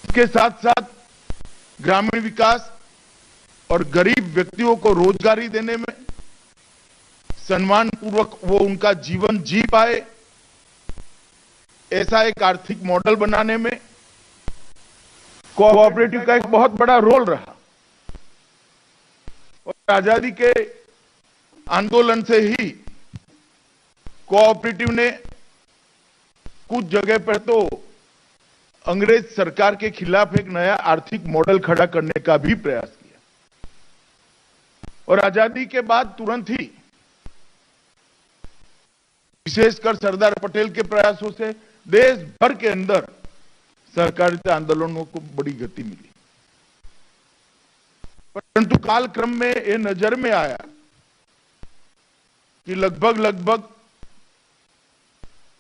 इसके साथ साथ ग्रामीण विकास और गरीब व्यक्तियों को रोजगारी देने में, सम्मान पूर्वक वो उनका जीवन जी पाए, ऐसा एक आर्थिक मॉडल बनाने में कोऑपरेटिव का एक बहुत बड़ा रोल रहा। और आजादी के आंदोलन से ही कोऑपरेटिव ने कुछ जगह पर तो अंग्रेज सरकार के खिलाफ एक नया आर्थिक मॉडल खड़ा करने का भी प्रयास किया। और आजादी के बाद तुरंत ही विशेषकर सरदार पटेल के प्रयासों से देश भर के अंदर सहकारिता आंदोलनों को बड़ी गति मिली। परंतु कालक्रम में यह नजर में आया कि लगभग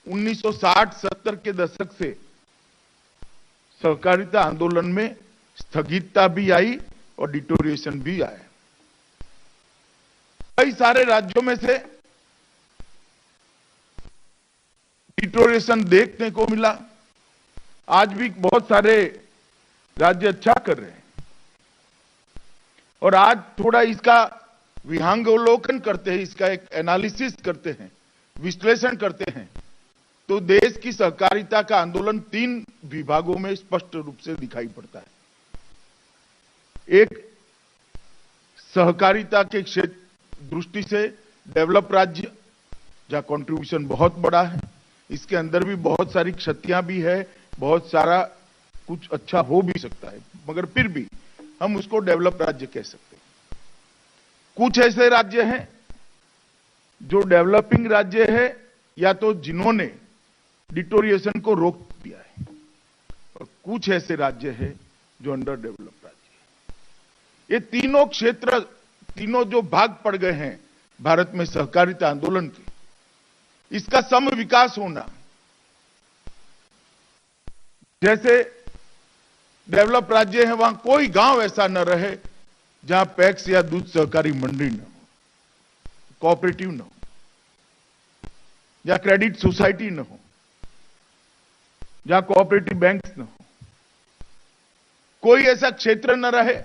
1960-70 के दशक से सहकारिता आंदोलन में स्थगितता भी आई और डिटोरिएशन भी आया। कई सारे राज्यों में से डिटोरिएशन देखने को मिला। आज भी बहुत सारे राज्य अच्छा कर रहे हैं। और आज थोड़ा इसका विहंगावलोकन करते हैं, इसका एक एनालिसिस करते हैं, विश्लेषण करते हैं, तो देश की सहकारिता का आंदोलन 3 विभागों में स्पष्ट रूप से दिखाई पड़ता है। एक, सहकारिता के क्षेत्र दृष्टि से डेवलप राज्य, जहां कंट्रीब्यूशन बहुत बड़ा है, इसके अंदर भी बहुत सारी क्षतियां भी है, बहुत सारा कुछ अच्छा हो भी सकता है, मगर फिर भी हम उसको डेवलप राज्य कह सकते हैं। कुछ ऐसे राज्य हैं जो डेवलपिंग राज्य है या तो जिन्होंने डिटोरिएशन को रोक दिया है, और कुछ ऐसे राज्य है जो अंडर डेवलप राज्य है। ये तीनों क्षेत्र, तीनों जो भाग पड़ गए हैं भारत में सहकारिता आंदोलन के, इसका सम विकास होना, जैसे डेवलप राज्य है वहां कोई गांव ऐसा न रहे जहां पैक्स या दूध सहकारी मंडी न हो, कोऑपरेटिव न हो, या क्रेडिट सोसाइटी न हो, जहां कोऑपरेटिव बैंक्स न हो, कोई ऐसा क्षेत्र न रहे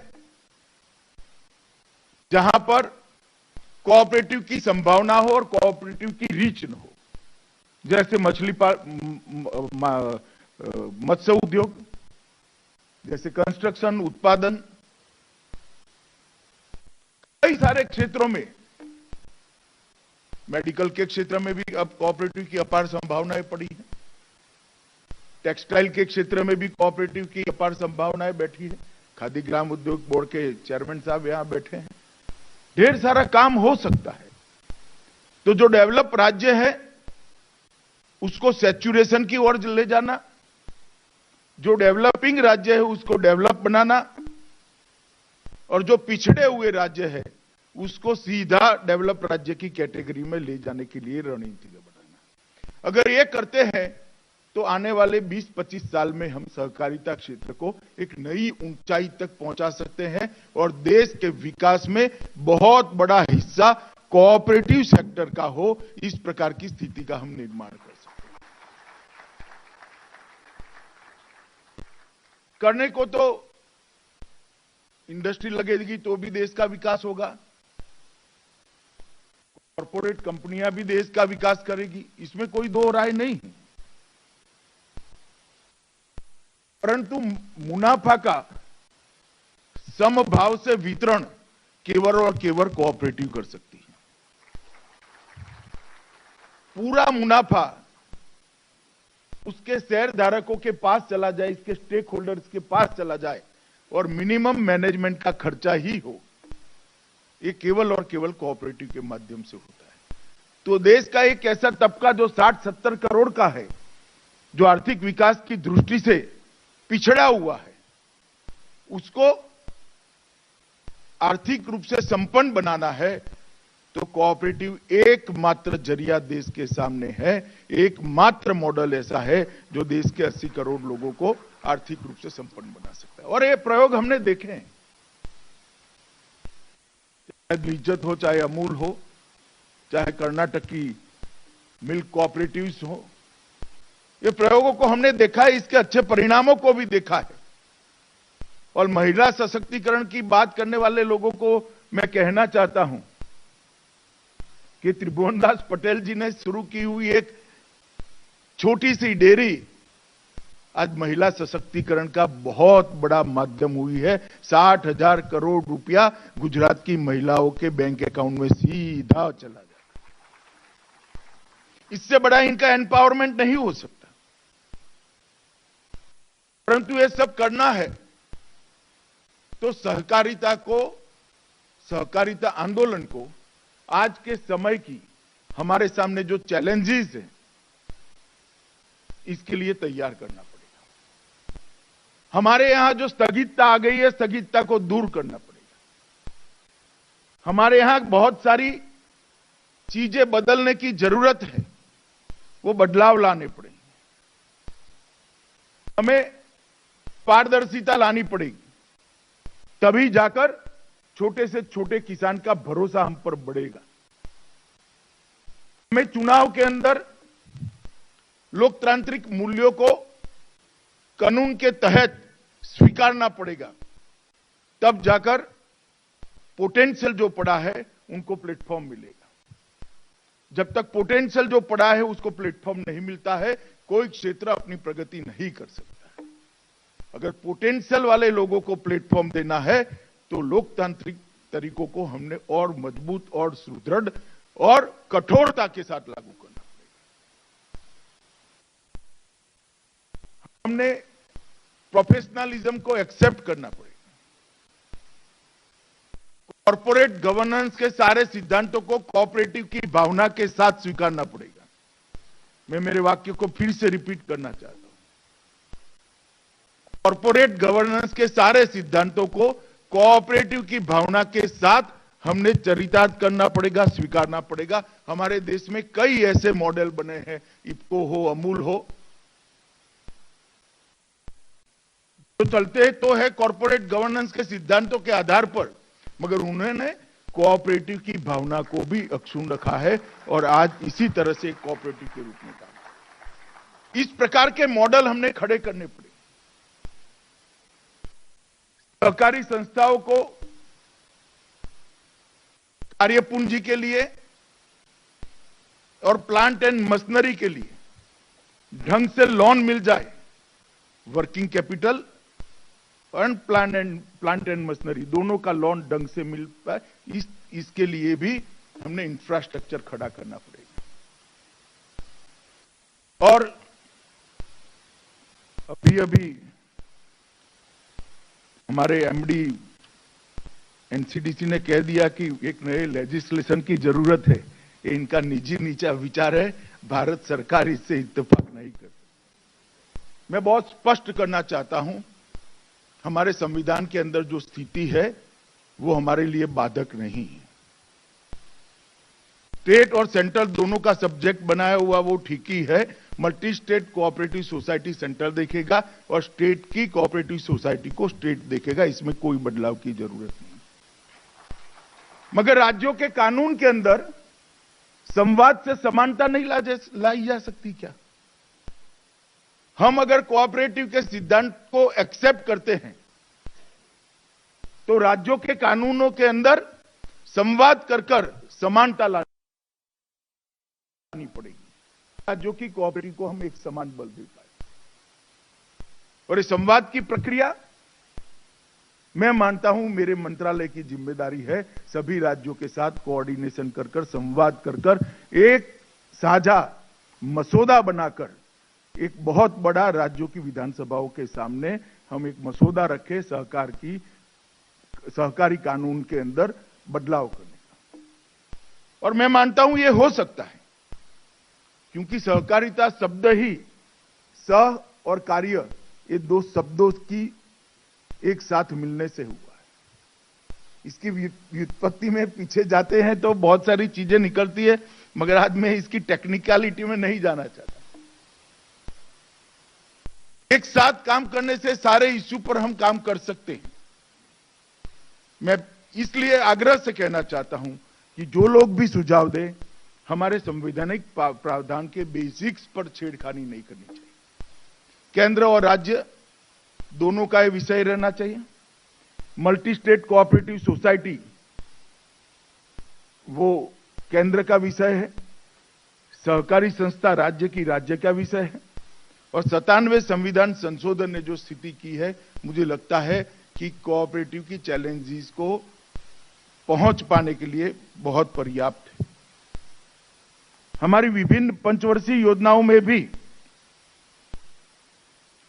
जहां पर कोऑपरेटिव की संभावना हो और कोऑपरेटिव की रीच न हो। जैसे मत्स्य उद्योग, जैसे कंस्ट्रक्शन, उत्पादन, कई सारे क्षेत्रों में, मेडिकल के क्षेत्र में भी अब कोऑपरेटिव की अपार संभावनाएं पड़ी है, टेक्सटाइल के क्षेत्र में भी कोऑपरेटिव की अपार संभावनाएं बैठी है। खादी ग्राम उद्योग बोर्ड के चेयरमैन साहब यहां बैठे हैं। ढेर सारा काम हो सकता है। तो जो डेवलप राज्य है उसको सैचुरेशन की ओर ले जाना, जो डेवलपिंग राज्य है उसको डेवलप बनाना, और जो पिछड़े हुए राज्य है उसको सीधा डेवलप राज्य की कैटेगरी में ले जाने के लिए रणनीति बनाना। अगर ये करते हैं तो आने वाले 20-25 साल में हम सहकारिता क्षेत्र को एक नई ऊंचाई तक पहुंचा सकते हैं, और देश के विकास में बहुत बड़ा हिस्सा कोऑपरेटिव सेक्टर का हो, इस प्रकार की स्थिति का हम निर्माण कर सकते हैं। करने को तो इंडस्ट्री लगेगी तो भी देश का विकास होगा, कॉर्पोरेट कंपनियां भी देश का विकास करेगी, इसमें कोई दो राय नहीं है। परंतु मुनाफा का समभाव से वितरण केवल और केवल कोऑपरेटिव कर सकती है। पूरा मुनाफा उसके शेयर धारकों के पास चला जाए, इसके स्टेक होल्डर्स के पास चला जाए, और मिनिमम मैनेजमेंट का खर्चा ही हो, ये केवल और केवल कोऑपरेटिव के माध्यम से होता है। तो देश का एक ऐसा तबका जो 60-70 करोड़ का है, जो आर्थिक विकास की दृष्टि से पिछड़ा हुआ है, उसको आर्थिक रूप से संपन्न बनाना है, तो कोऑपरेटिव एकमात्र जरिया देश के सामने है, एकमात्र मॉडल ऐसा है जो देश के 80 करोड़ लोगों को आर्थिक रूप से संपन्न बना सकता है। और ये प्रयोग हमने देखे हैं, चाहे लिज्जत हो, चाहे अमूल हो, चाहे कर्नाटक की मिल्क कोऑपरेटिव्स हो, ये प्रयोगों को हमने देखा है, इसके अच्छे परिणामों को भी देखा है। और महिला सशक्तिकरण की बात करने वाले लोगों को मैं कहना चाहता हूं कि त्रिभुवनदास पटेल जी ने शुरू की हुई एक छोटी सी डेयरी आज महिला सशक्तिकरण का बहुत बड़ा माध्यम हुई है। 60,000 करोड़ रुपया गुजरात की महिलाओं के बैंक अकाउंट में सीधा चला जाता। इससे बड़ा इनका एम्पावरमेंट नहीं हो सकता, परंतु ये सब करना है तो सहकारिता आंदोलन को आज के समय की हमारे सामने जो चैलेंजेस हैं इसके लिए तैयार करना पड़ेगा। हमारे यहां जो स्थगितता आ गई है, स्थगितता को दूर करना पड़ेगा। हमारे यहां बहुत सारी चीजें बदलने की जरूरत है, वो बदलाव लाने पड़ेंगे। हमें पारदर्शिता लानी पड़ेगी, तभी जाकर छोटे से छोटे किसान का भरोसा हम पर बढ़ेगा। हमें चुनाव के अंदर लोकतांत्रिक मूल्यों को कानून के तहत स्वीकारना पड़ेगा, तब जाकर पोटेंशियल जो पड़ा है उनको प्लेटफॉर्म मिलेगा। जब तक पोटेंशियल जो पड़ा है उसको प्लेटफॉर्म नहीं मिलता है, कोई क्षेत्र अपनी प्रगति नहीं कर सकता है। अगर पोटेंशियल वाले लोगों को प्लेटफॉर्म देना है तो लोकतांत्रिक तरीकों को हमने और मजबूत और सुदृढ़ और कठोरता के साथ लागू करना पड़ेगा। हमने प्रोफेशनलिज्म को एक्सेप्ट करना पड़ेगा। कॉर्पोरेट गवर्नेंस के सारे सिद्धांतों को कोऑपरेटिव की भावना के साथ स्वीकारना पड़ेगा। मैं मेरे वाक्य को फिर से रिपीट करना चाहता हूं। कॉर्पोरेट गवर्नेंस के सारे सिद्धांतों को कोऑपरेटिव की भावना के साथ हमने चरितार्थ करना पड़ेगा, स्वीकारना पड़ेगा। हमारे देश में कई ऐसे मॉडल बने हैं, इफ्को हो, अमूल हो, तो चलते तो है कॉर्पोरेट गवर्नेंस के सिद्धांतों के आधार पर, मगर उन्होंने कोऑपरेटिव की भावना को भी अक्षुण्ण रखा है और आज इसी तरह से कोऑपरेटिव के रूप में काम। इस प्रकार के मॉडल हमने खड़े करने पड़े। सहकारी संस्थाओं को कार्यपूंजी के लिए और प्लांट एंड मशीनरी के लिए ढंग से लोन मिल जाए, वर्किंग कैपिटल और प्लांट एंड मशीनरी दोनों का लोन ढंग से मिल पाए, इसके लिए भी हमने इंफ्रास्ट्रक्चर खड़ा करना पड़ेगा। और अभी हमारे एमडी एनसीडीसी ने कह दिया कि एक नए लेजिस्लेशन की जरूरत है। ये इनका निजी विचार है, भारत सरकार इससे इत्तेफाक नहीं कर सकती। मैं बहुत स्पष्ट करना चाहता हूं, हमारे संविधान के अंदर जो स्थिति है वो हमारे लिए बाधक नहीं है। स्टेट और सेंट्रल दोनों का सब्जेक्ट बनाया हुआ वो ठीक ही है। Multi state cooperative society centre देखेगा और स्टेट की कोऑपरेटिव सोसाइटी को स्टेट देखेगा, इसमें कोई बदलाव की जरूरत नहीं। मगर राज्यों के कानून के अंदर संवाद से समानता नहीं लाई जा सकती क्या? हम अगर कोऑपरेटिव के सिद्धांत को एक्सेप्ट करते हैं तो राज्यों के कानूनों के अंदर संवाद कर समानता लानी पड़ेगी, राज्यों की कोऑपरेटिव को हम एक समान बल दे पाए। और इस संवाद की प्रक्रिया मैं मानता हूं मेरे मंत्रालय की जिम्मेदारी है, सभी राज्यों के साथ कोऑर्डिनेशन कर संवाद कर एक साझा मसौदा बनाकर एक बहुत बड़ा राज्यों की विधानसभाओं के सामने हम एक मसौदा रखें सहकारी कानून के अंदर बदलाव करने का। और मैं मानता हूं यह हो सकता है, क्योंकि सहकारिता शब्द ही सह और कार्य, ये दो शब्दों की एक साथ मिलने से हुआ है। इसकी व्युत्पत्ति में पीछे जाते हैं तो बहुत सारी चीजें निकलती है, मगर आज मैं इसकी टेक्निकलिटी में नहीं जाना चाहता। एक साथ काम करने से सारे इश्यू पर हम काम कर सकते हैं। मैं इसलिए आग्रह से कहना चाहता हूं कि जो लोग भी सुझाव दें, हमारे संवैधानिक प्रावधान के बेसिक्स पर छेड़खानी नहीं करनी चाहिए। केंद्र और राज्य दोनों का यह विषय रहना चाहिए। मल्टी स्टेट कोऑपरेटिव सोसाइटी वो केंद्र का विषय है, सहकारी संस्था राज्य की राज्य का विषय है, और 97वें संविधान संशोधन ने जो स्थिति की है, मुझे लगता है कि कोऑपरेटिव की चैलेंजेस को पहुंच पाने के लिए बहुत पर्याप्त है। हमारी विभिन्न पंचवर्षीय योजनाओं में भी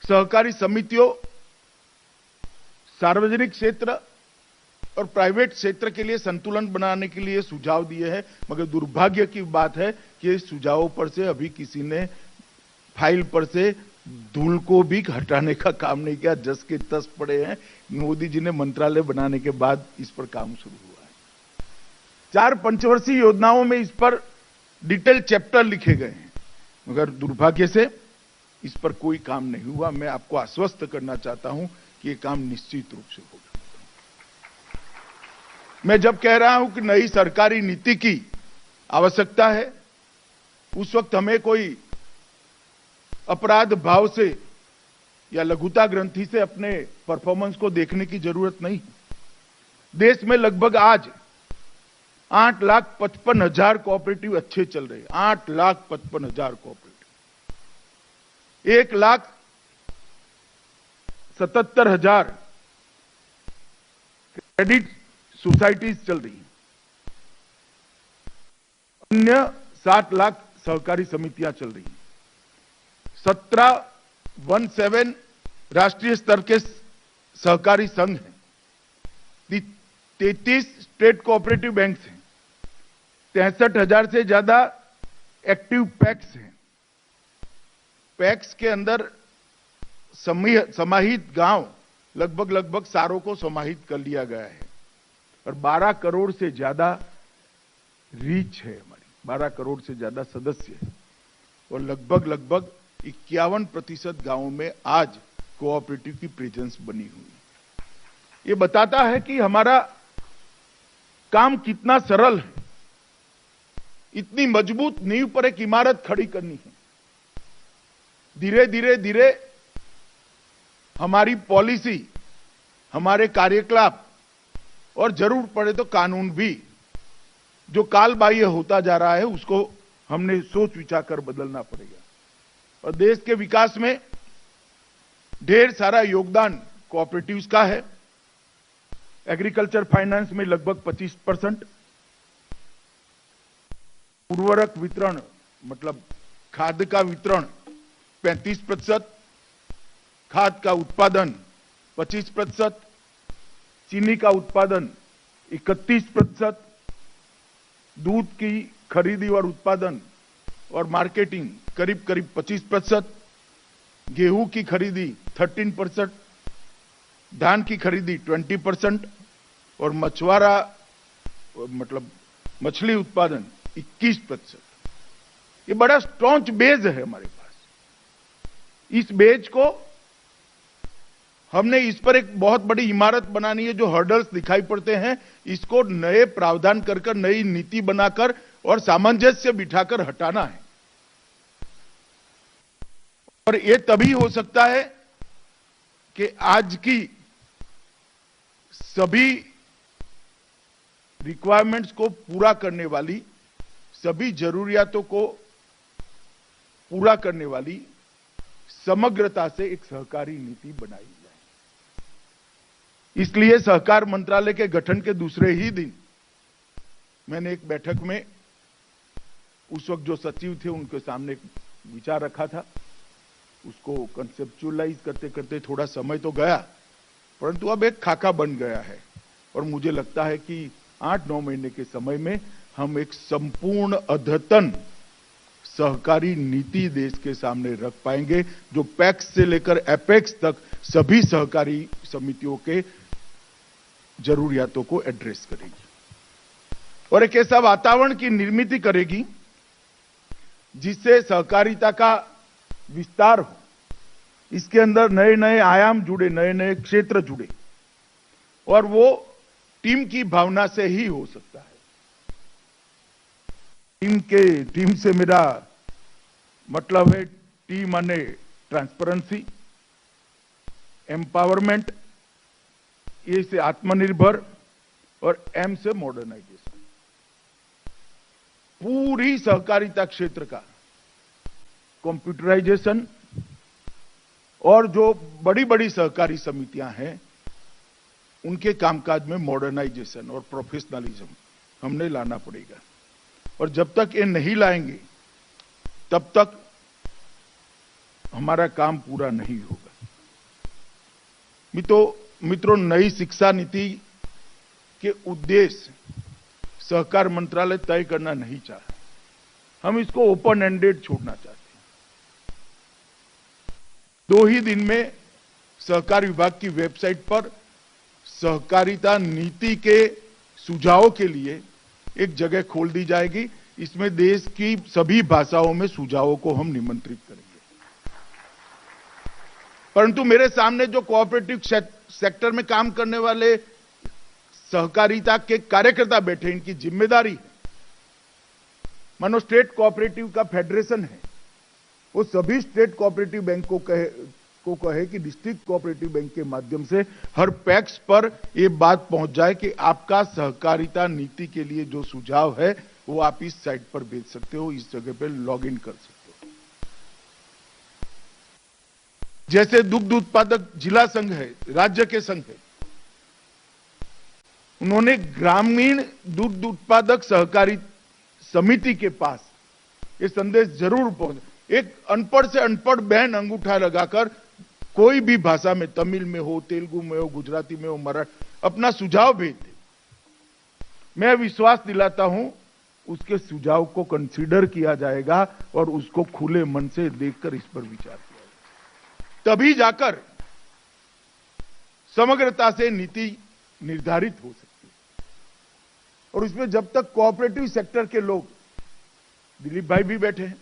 सहकारी समितियों, सार्वजनिक क्षेत्र और प्राइवेट क्षेत्र के लिए संतुलन बनाने के लिए सुझाव दिए हैं, मगर दुर्भाग्य की बात है कि इस सुझावों पर से अभी किसी ने फाइल पर से धूल को भी हटाने का काम नहीं किया। जस के तस पड़े हैं। मोदी जी ने मंत्रालय बनाने के बाद इस पर काम शुरू हुआ है। 4 पंचवर्षीय योजनाओं में इस पर डिटेल चैप्टर लिखे गए हैं, मगर दुर्भाग्य से इस पर कोई काम नहीं हुआ। मैं आपको आश्वस्त करना चाहता हूं कि ये काम निश्चित रूप से होगा। मैं जब कह रहा हूं कि नई सरकारी नीति की आवश्यकता है, उस वक्त हमें कोई अपराध भाव से या लघुता ग्रंथि से अपने परफॉर्मेंस को देखने की जरूरत नहीं। देश में लगभग आज 8,55,000 कोऑपरेटिव अच्छे चल रहे हैं। 8,55,000 कोऑपरेटिव, 1,77,000 क्रेडिट सोसाइटीज चल रही हैं। अन्य 7 लाख सहकारी समितियां चल रही हैं। 17 राष्ट्रीय स्तर के सहकारी संघ हैं। 33 स्टेट कोऑपरेटिव बैंक्स हैं। 63,000 से ज्यादा एक्टिव पैक्स हैं। पैक्स के अंदर समाहित गांव लगभग सारों को समाहित कर लिया गया है, और 12 करोड़ से ज्यादा रीच है हमारी। 12 करोड़ से ज्यादा सदस्य है, और लगभग 51% गांवों में आज कोऑपरेटिव की प्रेजेंस बनी हुई है। ये बताता है कि हमारा काम कितना सरल है। इतनी मजबूत नींव पर एक इमारत खड़ी करनी है। धीरे हमारी पॉलिसी, हमारे कार्यकलाप और जरूर पड़े तो कानून भी, जो कालबाह्य होता जा रहा है, उसको हमने सोच विचार कर बदलना पड़ेगा। और देश के विकास में ढेर सारा योगदान कोऑपरेटिव्स का है। एग्रीकल्चर फाइनेंस में लगभग 25%, उर्वरक वितरण मतलब खाद का वितरण 35%, खाद का उत्पादन 25%, चीनी का उत्पादन 31%, दूध की खरीदी और उत्पादन और मार्केटिंग करीब 25%, गेहूं की खरीदी 13%, धान की खरीदी 20%, और मछुआरा मतलब मछली उत्पादन 21%। ये बड़ा स्ट्रॉन्ग बेस है हमारे पास। इस बेस को हमने इस पर एक बहुत बड़ी इमारत बनानी है। जो हर्डल्स दिखाई पड़ते हैं, इसको नए प्रावधान कर नई नीति बनाकर और सामंजस्य बिठाकर हटाना है। और ये तभी हो सकता है कि आज की सभी रिक्वायरमेंट्स को पूरा करने वाली, सभी जरूरियातों को पूरा करने वाली समग्रता से एक सहकारी नीति बनाई जाए। इसलिए सहकार मंत्रालय के गठन के दूसरे ही दिन मैंने एक बैठक में उस वक्त जो सचिव थे उनके सामने एक विचार रखा था। उसको कंसेप्चुअलाइज करते करते थोड़ा समय तो गया, परंतु अब एक खाका बन गया है। और मुझे लगता है कि 8-9 महीने के समय में हम एक संपूर्ण अद्यतन सहकारी नीति देश के सामने रख पाएंगे, जो पैक्स से लेकर एपेक्स तक सभी सहकारी समितियों के जरूरियातों को एड्रेस करेगी और एक ऐसा वातावरण की निर्मित करेगी जिससे सहकारिता का विस्तार हो, इसके अंदर नए नए आयाम जुड़े, नए नए क्षेत्र जुड़े, और वो टीम की भावना से ही हो सकता है। टीम से मेरा मतलब है टीम અને ट्रांसपेरेंसी, एम्पावरमेंट, ए से आत्मनिर्भर और एम से मॉडर्नाइजेशन। पूरी सहकारिता क्षेत्र का कंप्यूटराइजेशन और जो बड़ी बड़ी सहकारी समितियां हैं उनके कामकाज में मॉडर्नाइजेशन और प्रोफेशनलिज्म हमने लाना पड़ेगा। और जब तक ये नहीं लाएंगे तब तक हमारा काम पूरा नहीं होगा। मित्रों, नई शिक्षा नीति के उद्देश्य सहकार मंत्रालय तय करना नहीं चाह रहा। हम इसको ओपन एंडेड छोड़ना चाहते हैं। 2 ही दिन में सहकार विभाग की वेबसाइट पर सहकारिता नीति के सुझावों के लिए एक जगह खोल दी जाएगी। इसमें देश की सभी भाषाओं में सुझावों को हम निमंत्रित करेंगे। परंतु मेरे सामने जो कोऑपरेटिव सेक्टर में काम करने वाले सहकारिता के कार्यकर्ता बैठे, इनकी जिम्मेदारी है, मानो स्टेट कोऑपरेटिव का फेडरेशन है, वो सभी स्टेट कोऑपरेटिव बैंक को कहे कि डिस्ट्रिक्ट कोऑपरेटिव बैंक के माध्यम से हर पैक्स पर ये बात पहुंच जाए कि आपका सहकारिता नीति के लिए जो सुझाव है वो आप इस साइट पर भेज सकते हो, इस जगह पे लॉग इन कर सकते हो। जैसे दुग्ध उत्पादक जिला संघ है, राज्य के संघ है, उन्होंने ग्रामीण दुग्ध उत्पादक सहकारी समिति के पास ये संदेश जरूर पहुंचे। एक अनपढ़ से अनपढ़ बहन अंगूठा लगाकर कोई भी भाषा में, तमिल में हो, तेलुगु में हो, गुजराती में हो, मराठी, अपना सुझाव भेज दे। मैं विश्वास दिलाता हूं उसके सुझाव को कंसीडर किया जाएगा और उसको खुले मन से देखकर इस पर विचार किया जाएगा। तभी जाकर समग्रता से नीति निर्धारित हो सकती है। और इसमें जब तक कोऑपरेटिव सेक्टर के लोग, दिलीप भाई भी बैठे हैं,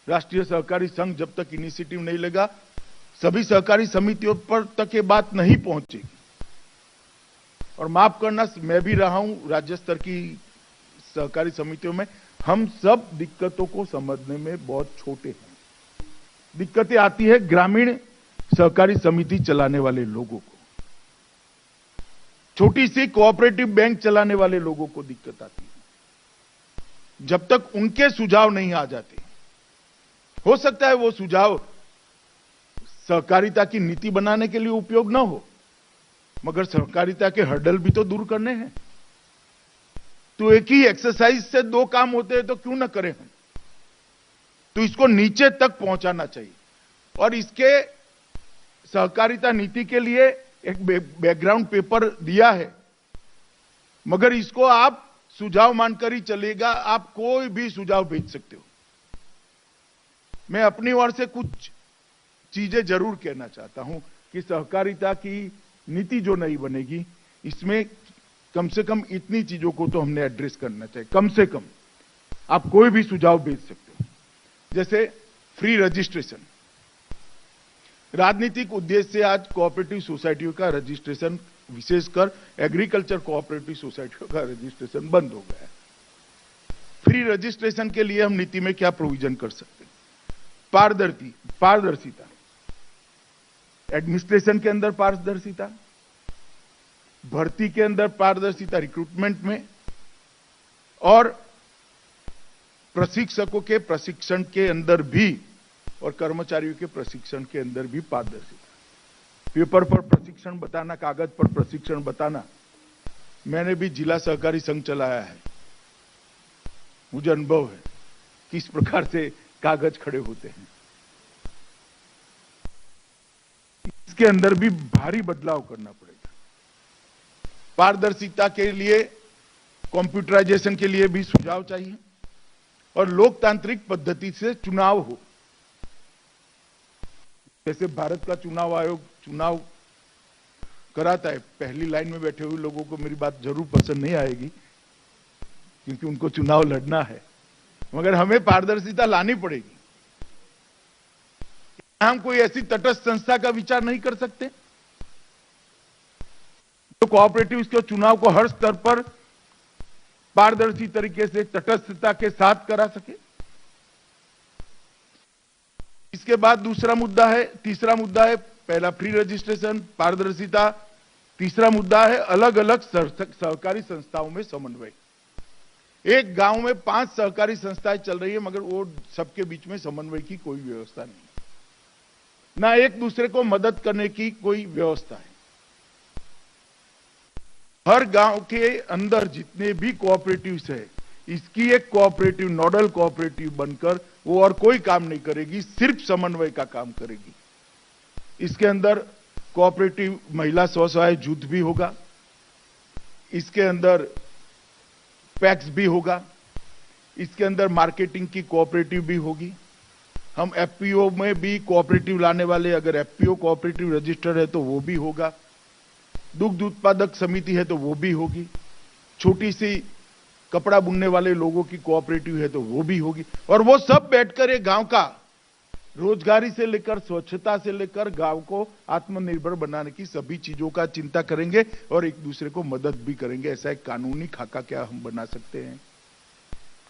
राष्ट्रीय सहकारी संघ जब तक इनिशिएटिव नहीं लेगा, सभी सहकारी समितियों पर तक ये बात नहीं पहुंचेगी। और माफ करना, मैं भी रहा हूं राज्य स्तर की सहकारी समितियों में, हम सब दिक्कतों को समझने में बहुत छोटे हैं। दिक्कतें आती है ग्रामीण सहकारी समिति चलाने वाले लोगों को, छोटी सी कोऑपरेटिव बैंक चलाने वाले लोगों को दिक्कत आती है। जब तक उनके सुझाव नहीं आ जाते, हो सकता है वो सुझाव सहकारिता की नीति बनाने के लिए उपयोग ना हो, मगर सहकारिता के हर्डल भी तो दूर करने हैं। तो एक ही एक्सरसाइज से 2 काम होते हैं, तो क्यों ना करें हम। तो इसको नीचे तक पहुंचाना चाहिए। और इसके सहकारिता नीति के लिए एक बैकग्राउंड पेपर दिया है, मगर इसको आप सुझाव मानकर ही चलेगा। आप कोई भी सुझाव भेज सकते हो। मैं अपनी ओर से कुछ चीजें जरूर कहना चाहता हूं कि सहकारिता की नीति जो नई बनेगी, इसमें कम से कम इतनी चीजों को तो हमने एड्रेस करना चाहिए। कम से कम आप कोई भी सुझाव भेज सकते हो। जैसे फ्री रजिस्ट्रेशन, राजनीतिक उद्देश्य से आज कोऑपरेटिव सोसाइटियों का रजिस्ट्रेशन, विशेषकर एग्रीकल्चर कोऑपरेटिव सोसाइटियों का रजिस्ट्रेशन बंद हो गया है। फ्री रजिस्ट्रेशन के लिए हम नीति में क्या प्रोविजन कर सकते हैं? पारदर्शिता, एडमिनिस्ट्रेशन के अंदर पारदर्शिता, भर्ती के अंदर पारदर्शिता, रिक्रूटमेंट में, और प्रशिक्षकों के प्रशिक्षण के अंदर भी और कर्मचारियों के प्रशिक्षण के अंदर भी पारदर्शिता। पेपर पर प्रशिक्षण बताना, कागज पर प्रशिक्षण बताना, मैंने भी जिला सहकारी संघ चलाया है, मुझे अनुभव है किस प्रकार से कागज खड़े होते हैं। इसके अंदर भी भारी बदलाव करना पड़ेगा। पारदर्शिता के लिए, कंप्यूटराइजेशन के लिए भी सुझाव चाहिए और लोकतांत्रिक पद्धति से चुनाव हो। जैसे भारत का चुनाव आयोग चुनाव कराता है, पहली लाइन में बैठे हुए लोगों को मेरी बात जरूर पसंद नहीं आएगी क्योंकि उनको चुनाव लड़ना है, मगर हमें पारदर्शिता लानी पड़ेगी। हम कोई ऐसी तटस्थ संस्था का विचार नहीं कर सकते जो कोऑपरेटिव के चुनाव को हर स्तर पर पारदर्शी तरीके से, तटस्थता के साथ करा सके। इसके बाद तीसरा मुद्दा है, पहला फ्री रजिस्ट्रेशन, पारदर्शिता, तीसरा मुद्दा है अलग अलग सहकारी संस्थाओं में समन्वय। एक गांव में 5 सहकारी संस्थाएं चल रही है, मगर वो सबके बीच में समन्वय की कोई व्यवस्था नहीं, ना एक दूसरे को मदद करने की कोई व्यवस्था है। हर गांव के अंदर जितने भी कोऑपरेटिव्स है, इसकी एक कोऑपरेटिव नोडल कोऑपरेटिव बनकर वो और कोई काम नहीं करेगी, सिर्फ समन्वय का काम करेगी। इसके अंदर कोऑपरेटिव महिला स्व-सहाय जुट भी होगा, इसके अंदर पैक्स भी होगा, इसके अंदर मार्केटिंग की कोऑपरेटिव भी होगी। हम एफपीओ में भी कोऑपरेटिव लाने वाले, अगर एफपीओ कोऑपरेटिव रजिस्टर है तो वो भी होगा, दुग्ध उत्पादक समिति है तो वो भी होगी, छोटी सी कपड़ा बुनने वाले लोगों की कोऑपरेटिव है तो वो भी होगी। और वो सब बैठकर एक गांव का रोजगारी से लेकर स्वच्छता से लेकर गांव को आत्मनिर्भर बनाने की सभी चीजों का चिंता करेंगे और एक दूसरे को मदद भी करेंगे। ऐसा एक कानूनी खाका क्या हम बना सकते हैं?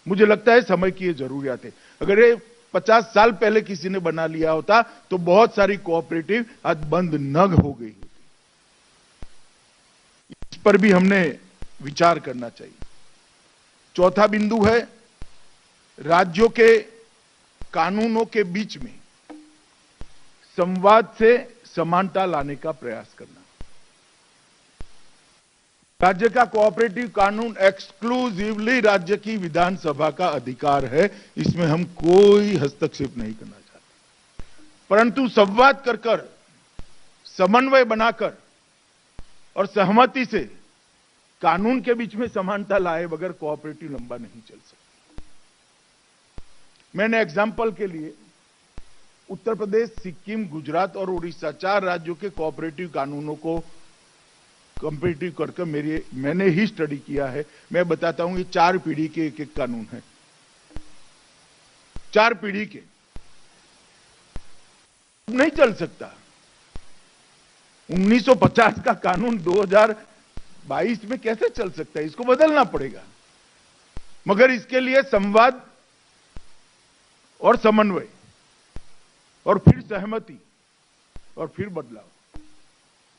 मुझे लगता है समय की ये जरूरियात है। अगर ये 50 साल पहले किसी ने बना लिया होता तो बहुत सारी कोऑपरेटिव आज बंद न हो गई होती। इस पर भी हमने विचार करना चाहिए। चौथा बिंदु है राज्यों के कानूनों के बीच में संवाद से समानता लाने का प्रयास करना। राज्य का कोऑपरेटिव कानून एक्सक्लूसिवली राज्य की विधानसभा का अधिकार है, इसमें हम कोई हस्तक्षेप नहीं करना चाहते, परंतु संवाद कर समन्वय बनाकर और सहमति से कानून के बीच में समानता लाए बगैर कोऑपरेटिव लंबा नहीं चल सकता। मैंने एग्जाम्पल के लिए उत्तर प्रदेश, सिक्किम, गुजरात और उड़ीसा 4 राज्यों के कोऑपरेटिव कानूनों को कंपेरेटिव करके मैंने ही स्टडी किया है। मैं बताता हूं, ये 4 पीढ़ी के एक कानून है, 4 पीढ़ी के। नहीं चल सकता। 1950 का कानून 2022 में कैसे चल सकता है? इसको बदलना पड़ेगा, मगर इसके लिए संवाद और समन्वय और फिर सहमति और फिर बदलाव,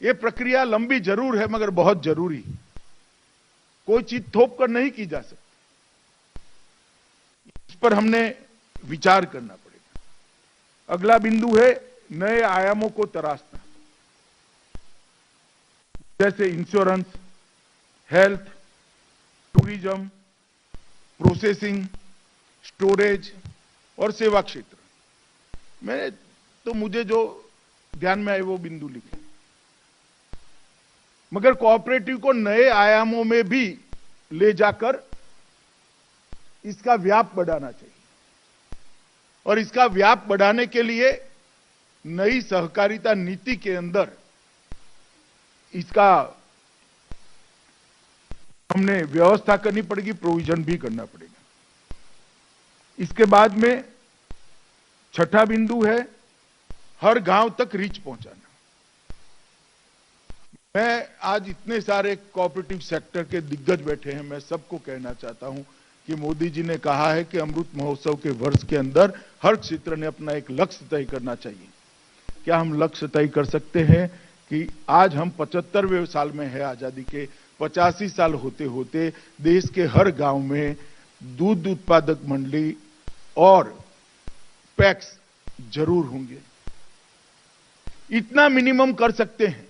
ये प्रक्रिया लंबी जरूर है मगर बहुत जरूरी है। कोई चीज थोप कर नहीं की जा सकती, इस पर हमने विचार करना पड़ेगा। अगला बिंदु है नए आयामों को तराशना, जैसे insurance, health, tourism, processing, storage और सेवा क्षेत्र। मुझे जो ध्यान में आए वो बिंदु लिखे, मगर कोऑपरेटिव को नए आयामों में भी ले जाकर इसका व्याप बढ़ाना चाहिए और इसका व्याप बढ़ाने के लिए नई सहकारिता नीति के अंदर इसका हमने व्यवस्था करनी पड़ेगी, प्रोविजन भी करना पड़ेगा। इसके बाद में छठा बिंदु है हर गांव तक रीच पहुंचाना। मैं आज इतने सारे कोऑपरेटिव सेक्टर के दिग्गज बैठे हैं, मैं सबको कहना चाहता हूं कि मोदी जी ने कहा है कि अमृत महोत्सव के वर्ष के अंदर हर क्षेत्र ने अपना एक लक्ष्य तय करना चाहिए। क्या हम लक्ष्य तय कर सकते हैं कि आज हम 75वें साल में है आजादी के, 85 साल होते होते देश के हर गांव में दूध उत्पादक मंडली और पैक्स जरूर होंगे। इतना मिनिमम कर सकते हैं,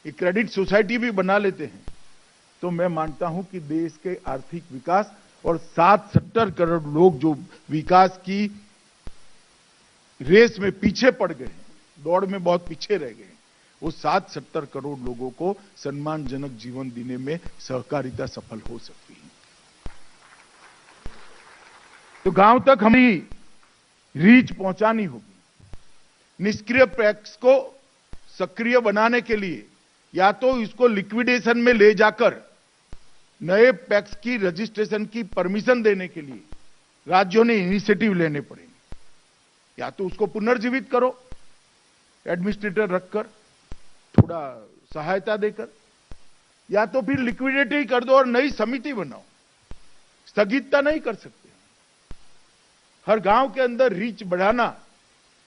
एक क्रेडिट सोसाइटी भी बना लेते हैं, तो मैं मानता हूं कि देश के आर्थिक विकास और 70 करोड़ लोग जो विकास की रेस में पीछे पड़ गए हैं, दौड़ में बहुत पीछे रह गए, वो 70 करोड़ लोगों को सम्मानजनक जीवन देने में सहकारिता सफल हो सकती है। तो गांव तक हमें रीच पहुंचानी होगी। निष्क्रिय पैक्स को सक्रिय बनाने के लिए या तो इसको लिक्विडेशन में ले जाकर नए पैक्स की रजिस्ट्रेशन की परमिशन देने के लिए राज्यों ने इनिशिएटिव लेने पड़ेंगे, या तो उसको पुनर्जीवित करो एडमिनिस्ट्रेटर रखकर, थोड़ा सहायता देकर, या तो फिर लिक्विडेट ही कर दो और नई समिति बनाओ। स्थगितता नहीं कर सकते। हर गांव के अंदर रीच बढ़ाना,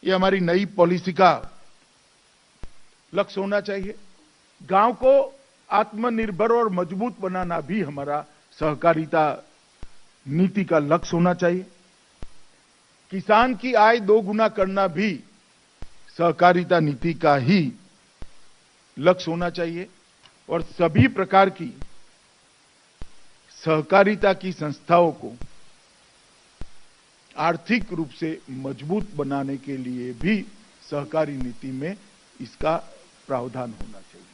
ये हमारी नई पॉलिसी का लक्ष्य होना चाहिए। गांव को आत्मनिर्भर और मजबूत बनाना भी हमारा सहकारिता नीति का लक्ष्य होना चाहिए। किसान की आय 2 गुना करना भी सहकारिता नीति का ही लक्ष्य होना चाहिए और सभी प्रकार की सहकारिता की संस्थाओं को आर्थिक रूप से मजबूत बनाने के लिए भी सहकारी नीति में इसका प्रावधान होना चाहिए।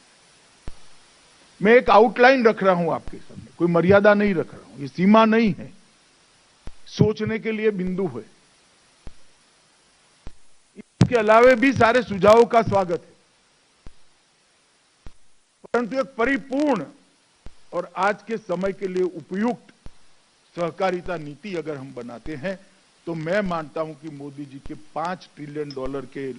मैं एक आउटलाइन रख रहा हूं आपके सामने, कोई मर्यादा नहीं रख रहा हूं, ये सीमा नहीं है, सोचने के लिए बिंदु है। इसके अलावे भी सारे सुझावों का स्वागत है, परंतु एक परिपूर्ण और आज के समय के लिए उपयुक्त सहकारिता नीति अगर हम बनाते हैं तो मैं मानता हूं कि मोदी जी के $5 ट्रिलियन के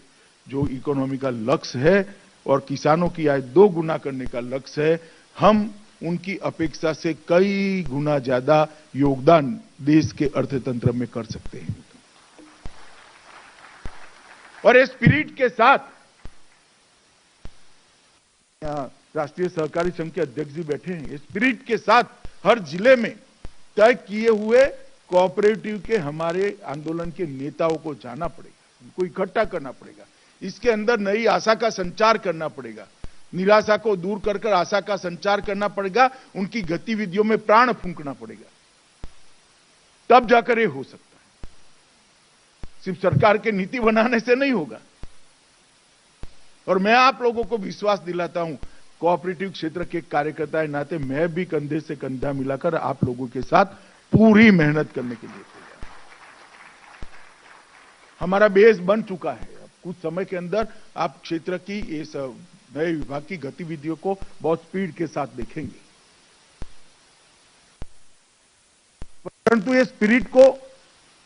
जो इकोनॉमी का लक्ष्य है और किसानों की आय 2 गुना करने का लक्ष्य है, हम उनकी अपेक्षा से कई गुना ज्यादा योगदान देश के अर्थतंत्र में कर सकते हैं। और इस स्पिरिट के साथ यहां राष्ट्रीय सहकारी संघ के अध्यक्ष जी बैठे हैं, इस स्पिरिट के साथ हर जिले में तय किए हुए कोऑपरेटिव के हमारे आंदोलन के नेताओं को जाना पड़ेगा, उनको इकट्ठा करना पड़ेगा, इसके अंदर नई आशा का संचार करना पड़ेगा, निराशा को दूर कर कर आशा का संचार करना पड़ेगा, उनकी गतिविधियों में प्राण फूंकना पड़ेगा, तब जाकर ये हो सकता है। सिर्फ सरकार के नीति बनाने से नहीं होगा। और मैं आप लोगों को विश्वास दिलाता हूं, कोऑपरेटिव क्षेत्र के कार्यकर्ता के नाते मैं भी कंधे से कंधा मिलाकर आप लोगों के साथ पूरी मेहनत करने के लिए तैयार। हमारा बेस बन चुका है, अब कुछ समय के अंदर आप क्षेत्र की इस नए विभाग की गतिविधियों को बहुत स्पीड के साथ देखेंगे। परंतु ये स्पिरिट को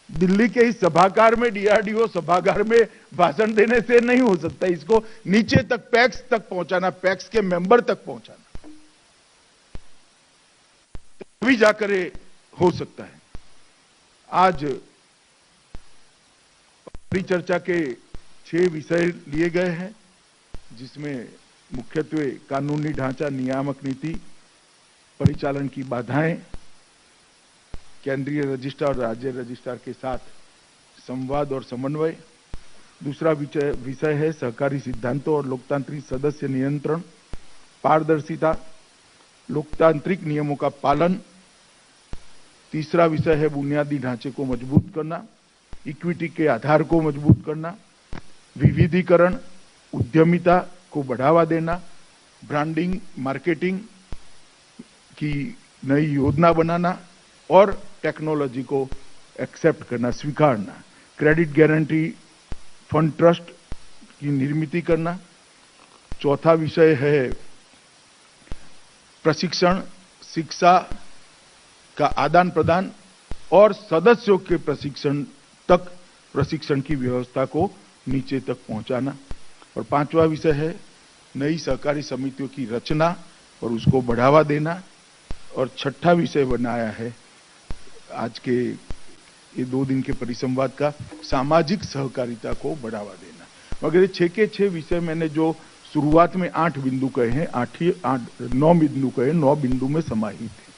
दिल्ली के इस सभागार में, डीआरडीओ सभागार में भाषण देने से नहीं हो सकता, इसको नीचे तक, पैक्स तक पहुंचाना, पैक्स के मेंबर तक पहुंचाना, तभी जाकर ये हो सकता है। आज परिचर्चा के 6 विषय लिए गए हैं, जिसमें मुख्यत्वे कानूनी ढांचा, नियामक नीति, परिचालन की बाधाएं, केंद्रीय रजिस्ट्रार और राज्य रजिस्ट्रार के साथ संवाद और समन्वय। दूसरा विषय है सहकारी सिद्धांतों और लोकतांत्रिक सदस्य नियंत्रण, पारदर्शिता, लोकतांत्रिक नियमों का पालन। तीसरा विषय है बुनियादी ढांचे को मजबूत करना, इक्विटी के आधार को मजबूत करना, विविधीकरण, उद्यमिता को बढ़ावा देना, ब्रांडिंग, मार्केटिंग की नई योजना बनाना और टेक्नोलॉजी को एक्सेप्ट करना, स्वीकारना, क्रेडिट गारंटी फंड ट्रस्ट की निर्मित करना। चौथा विषय है प्रशिक्षण, शिक्षा का आदान प्रदान और सदस्यों के प्रशिक्षण की व्यवस्था को नीचे तक पहुंचाना। और पांचवा विषय है नई सहकारी समितियों की रचना और उसको बढ़ावा देना। और छठा विषय बनाया है आज के ये 2 दिन के परिसंवाद का, सामाजिक सहकारिता को बढ़ावा देना। मगर ये 6 के 6 विषय मैंने जो शुरुआत में 8 बिंदु कहे हैं, 9 बिंदु कहे, 9 बिंदु में समाहित है।